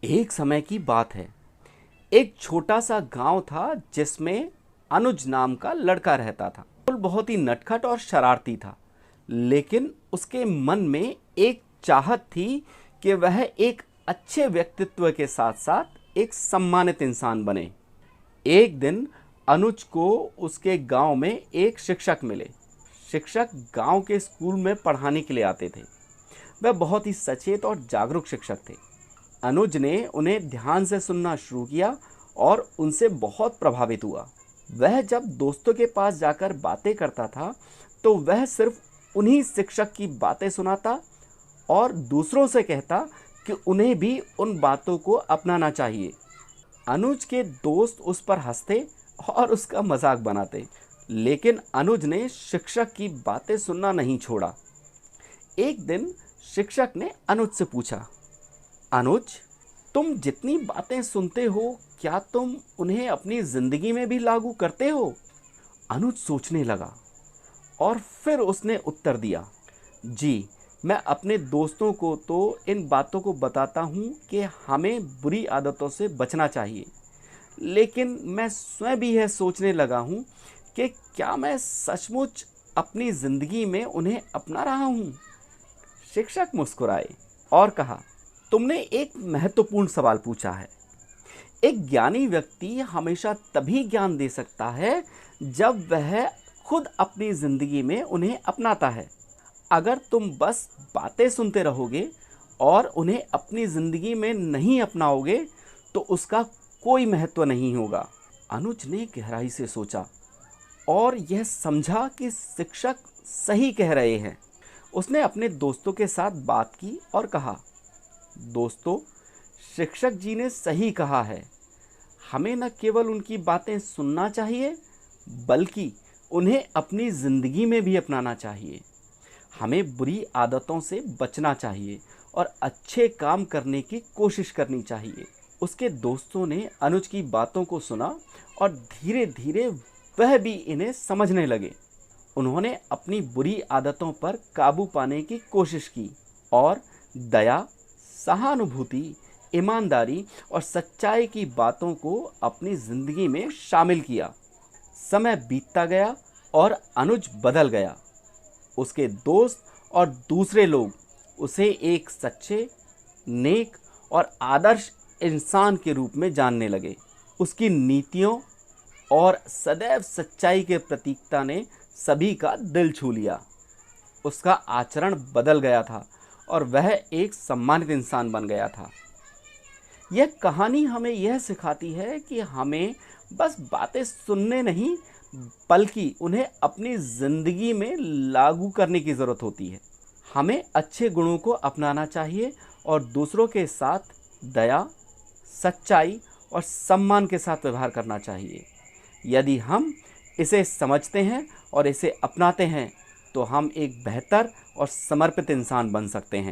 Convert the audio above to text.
एक समय की बात है। एक छोटा सा गांव था जिसमें अनुज नाम का लड़का रहता था। वो बहुत ही नटखट और शरारती था, लेकिन उसके मन में एक चाहत थी कि वह एक अच्छे व्यक्तित्व के साथ साथ एक सम्मानित इंसान बने। एक दिन अनुज को उसके गांव में एक शिक्षक मिले। शिक्षक गांव के स्कूल में पढ़ाने के लिए आते थे। वह बहुत ही सचेत और जागरूक शिक्षक थे। अनुज ने उन्हें ध्यान से सुनना शुरू किया और उनसे बहुत प्रभावित हुआ। वह जब दोस्तों के पास जाकर बातें करता था तो वह सिर्फ उन्हीं शिक्षक की बातें सुनाता और दूसरों से कहता कि उन्हें भी उन बातों को अपनाना चाहिए। अनुज के दोस्त उस पर हंसते और उसका मजाक बनाते, लेकिन अनुज ने शिक्षक की बातें सुनना नहीं छोड़ा। एक दिन शिक्षक ने अनुज से पूछा, अनुज, तुम जितनी बातें सुनते हो, क्या तुम उन्हें अपनी जिंदगी में भी लागू करते हो? अनुज सोचने लगा और फिर उसने उत्तर दिया, जी, मैं अपने दोस्तों को तो इन बातों को बताता हूँ कि हमें बुरी आदतों से बचना चाहिए, लेकिन मैं स्वयं भी यह सोचने लगा हूँ कि क्या मैं सचमुच अपनी जिंदगी में उन्हें अपना रहा हूँ। शिक्षक मुस्कुराए और कहा, तुमने एक महत्वपूर्ण सवाल पूछा है। एक ज्ञानी व्यक्ति हमेशा तभी ज्ञान दे सकता है जब वह खुद अपनी जिंदगी में उन्हें अपनाता है। अगर तुम बस बातें सुनते रहोगे और उन्हें अपनी जिंदगी में नहीं अपनाओगे तो उसका कोई महत्व नहीं होगा। अनुज ने गहराई से सोचा और यह समझा कि शिक्षक सही कह रहे हैं। उसने अपने दोस्तों के साथ बात की और कहा, दोस्तों, शिक्षक जी ने सही कहा है। हमें न केवल उनकी बातें सुनना चाहिए, बल्कि उन्हें अपनी ज़िंदगी में भी अपनाना चाहिए। हमें बुरी आदतों से बचना चाहिए और अच्छे काम करने की कोशिश करनी चाहिए। उसके दोस्तों ने अनुज की बातों को सुना और धीरे धीरे वह भी इन्हें समझने लगे। उन्होंने अपनी बुरी आदतों पर काबू पाने की कोशिश की और दया, सहानुभूति, ईमानदारी और सच्चाई की बातों को अपनी जिंदगी में शामिल किया। समय बीतता गया और अनुज बदल गया। उसके दोस्त और दूसरे लोग उसे एक सच्चे, नेक और आदर्श इंसान के रूप में जानने लगे। उसकी नीतियों और सदैव सच्चाई के प्रतीकता ने सभी का दिल छू लिया। उसका आचरण बदल गया था और वह एक सम्मानित इंसान बन गया था। यह कहानी हमें यह सिखाती है कि हमें बस बातें सुनने नहीं, बल्कि उन्हें अपनी ज़िंदगी में लागू करने की ज़रूरत होती है। हमें अच्छे गुणों को अपनाना चाहिए और दूसरों के साथ दया, सच्चाई और सम्मान के साथ व्यवहार करना चाहिए। यदि हम इसे समझते हैं और इसे अपनाते हैं तो हम एक बेहतर और समर्पित इंसान बन सकते हैं।